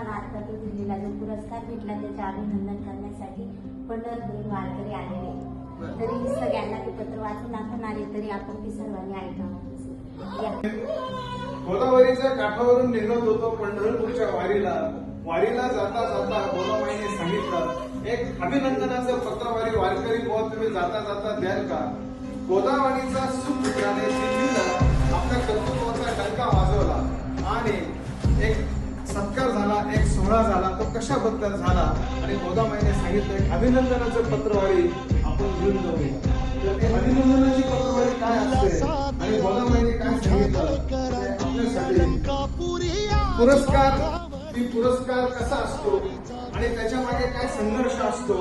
पण आता तो दिल्लीला जो पुरस्कार भेटला त्याचे अभिनंदन करण्यासाठी पंढरपूर वारकरी आलेले. तरी सगळ्यांना ते पत्र वाचून आपण आले तरी आपण ती सर्वांनी ऐकावं. गोदावरीच्या काठावरून निघत होतो पंढरपूरच्या वारीला जाता जाता गोदाबाईने सांगितलं, एक अभिनंदनाचं पत्रवारी वारकरी बुवा तुम्ही जाता जाता द्याल का? गोदावरीचा सुपुत्राने दिल्लीला आपल्या कर्तृत्वाचा डंका वाजवला आणि एक सत्कार झाला, एक सोहळा झाला. तो कशाबद्दल झाला आणि गोदाबाईने सांगितलं एक अभिनंदनाचं पत्रवारी आपण घेऊन जाऊया. तर ते अभिनंदनाची पत्रवारी काय असते आणि गोदाबाईने काय सांगितलं पुरस्कार कसा असतो आणि त्याच्या मागे काय संघर्ष असतो.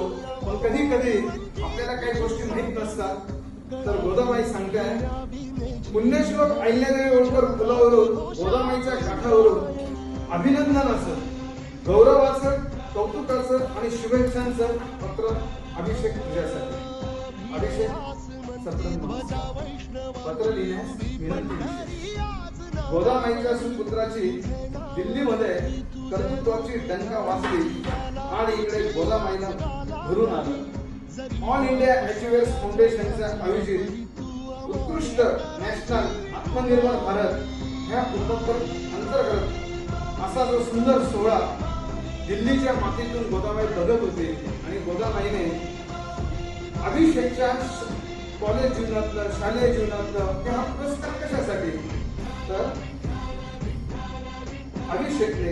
पण कधी कधी आपल्याला काही गोष्टी माहित नसतात. तर गोदाबाई सांगताय, पुण्यश्लोक अहिल्यादेवी होळकर पुलावरून गोदाबाईच्या काठावरून अभिनंदनाचं, गौरवाचं, कौतुकाचं आणि शुभेच्छांचं पत्र अभिषेक तुझ्यासाठी. अभिषेक पत्र लिहिण्यास विनंती. गोदाबाईच्या सुपुत्राची दिल्लीमध्ये कर्तृत्वाची डंका वाजली आणि इकडे गोदाबाईला भरून आलं. ऑल इंडिया अचिव्हर्स फाउंडेशनच्या आयोजित उत्कृष्ट नॅशनल आत्मनिर्भर भारत ह्या अंतर्गत असा जो सुंदर सोहळा दिल्लीच्या मातीतून गोदाबाई बघत होते. आणि गोदाबाईने अभिषेकच्या कॉलेज जीवनातलं, शालेय जीवनातलं हा पुरस्कार कशासाठी, तर अभिषेकने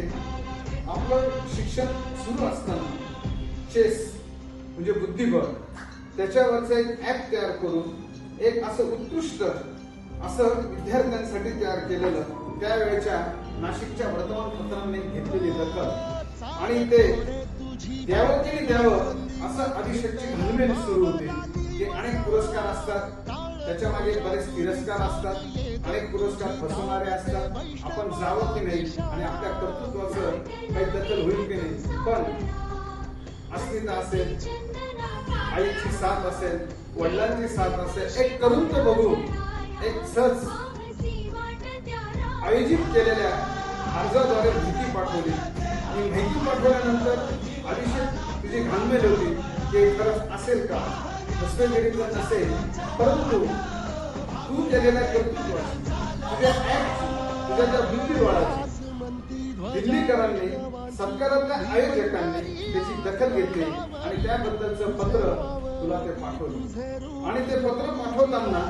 आपलं शिक्षण सुरू असताना चेस म्हणजे बुद्धिबळ त्याच्यावरचं एक ऍप तयार करून एक असं उत्कृष्ट असं विद्यार्थ्यांसाठी तयार केलेलं त्यावेळेच्या नाशिकच्या वर्तमानपत्रांनी घेतलेली दखल आणि ते द्यावं की द्यावं असं अभिषेकची घालमेल सुरू होते. की अनेक पुरस्कार असतात, त्याच्या मागे बरेच तिरस्कार असतात, अनेक पुरस्कार फसवणारे असतात. आपण जावं की नाही आणि आपल्या कर्तृत्वाचं काही दखल होईल की नाही. पण अस्मिता असेल, आईची साथ असेल, वडिलांची साथ असेल, एक करून तो बघू एक सहज आयोजित केलेल्या अर्जाद्वारे माहिती पाठवली आणि माहिती पाठवल्यानंतर अभिषेक तुझी घालमेल होती की खरंच असेल का, दस्तऐवजीचा नसेल, परंतु तू केलेल्या कर्तृत्वाची, तुझ्या त्या बुद्धिबळाची दिल्लीकरांनी, सरकारातल्या आयोजकांनी त्याची दखल घेतली आणि त्याबद्दलचं पत्र तुला ते पाठवलं. आणि ते पत्र पाठवताना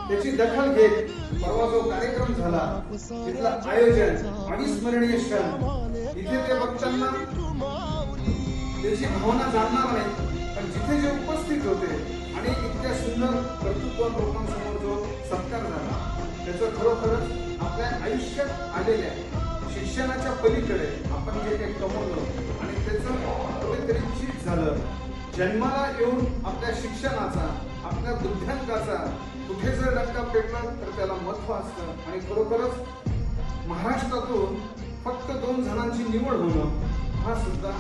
त्याची दखल घेत परवा जो कार्यक्रम झाला तिथला आयोजन अविस्मरणीय क्षण, इथे ते बघताना त्याची भावना जाणणार नाही. पण जिथे जे उपस्थित होते आणि इतक्या सुंदर कर्तृत्व लोकांसमोर जो सत्कार झाला त्याचं खरोखरच आपल्या आयुष्यात आलेल्या शिक्षणाच्या पलीकडे आपण जे काही कमवलं आणि त्याचं कुठेतरी चीज झालं. जन्माला येऊन आपल्या शिक्षणाचा, आपल्या बुद्ध्यांकाचा कुठे जर डंका पेटला तर त्याला महत्व असतं. आणि खरोखरच महाराष्ट्रातून फक्त 2 जणांची निवड होणं हा सुद्धा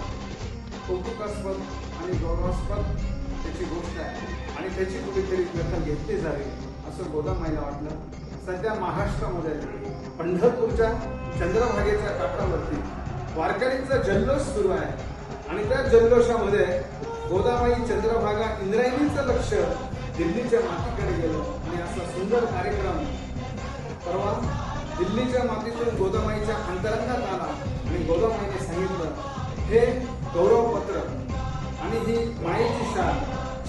कौतुकास्पद आणि गौरवास्पद त्याची गोष्ट आहे आणि त्याची कुठेतरी दखल घेतली जावी असं गोदाबाईला वाटलं. सध्या महाराष्ट्रामध्ये पंढरपूरच्या चंद्रभागेच्या काठावरती वारकरींचा जल्लोष सुरू आहे आणि त्या जल्लोषामध्ये गोदाबाई, चंद्रभागा, इंद्रायणीचं लक्ष दिल्लीच्या मातीकडे गेलं आणि असा सुंदर कार्यक्रम परवा दिल्लीच्या मातीतून गोदाबाईच्या अंतरंगात आला. आणि गोदाबाईने सांगितलं, हे गौरवपत्र आणि ही मायेची शाल,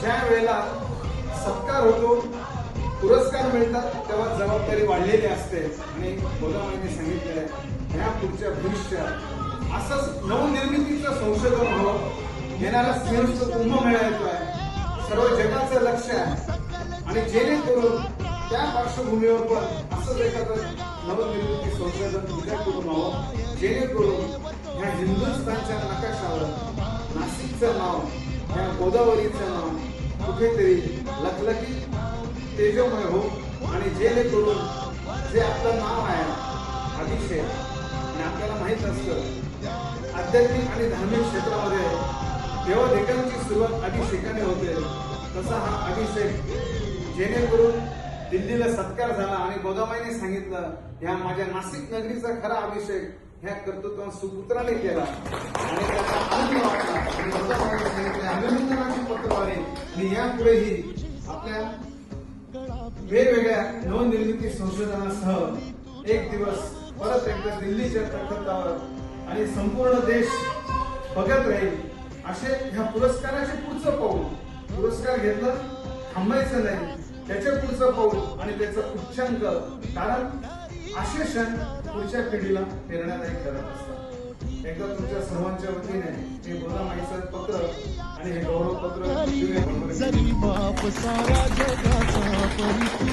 ज्या वेळेला सत्कार होतो, पुरस्कार मिळतात तेव्हा जबाबदारी वाढलेली असते. आणि गोदाबाईने सांगितलंय, ह्या पुढच्या भविष्यात असंच नवनिर्मितीचं संशोधन व्हावं. येणारा सिंहस्थ कुंभमेळा येतोय, सर्व जगाचं लक्ष आहे आणि जेणेकरून त्या पार्श्वभूमीवर पण असंच एखादं नवनिर्मिती संशोधन तुझ्याकडून व्हावं, जेणेकरून ह्या हिंदुस्थानच्या नकाशावर नाशिकचं नाव, ह्या गोदावरीचं नाव कुठेतरी लखलखी तेजोमय हो. आणि जेणेकरून जे आपलं नाव आहे अभिषेक, आणि आपल्याला माहित असतं आध्यात्मिक आणि धार्मिक क्षेत्रामध्ये देवाधिकांची सुरुवात अभिषेकाने होते, तसा हा अभिषेक जेणेकरून दिल्लीला सत्कार झाला. आणि गोदाबाईने सांगितलं, ह्या माझ्या नाशिक नगरीचा खरा अभिषेक ह्या कर्तृत्वान सुपुत्राने केला आणि त्याचा आनंद वाटला आणि गोदामाईने सांगितले अभिनंदनाची पत्रवारी आणि यापुढेही आपल्या वेगवेगळ्या नवनिर्मिती संशोधनासह एक दिवस परत एकदा दिल्लीच्या तखतावर आणि संपूर्ण देश बघत राहील असे ह्या पुरस्काराचे पुढचं पाऊल. पुरस्कार घेतलं थांबायचं नाही, त्याच्या पुढचं पाऊल आणि त्याचं उच्चांक, कारण असे क्षण पुढच्या पिढीला प्रेरणादायी करत असतात. एकदा तुमच्या सर्वांच्या वतीने हे गोदामाईचं पत्र आणि हे गौरव पत्र जरी बाप सारा जगाचा परी तू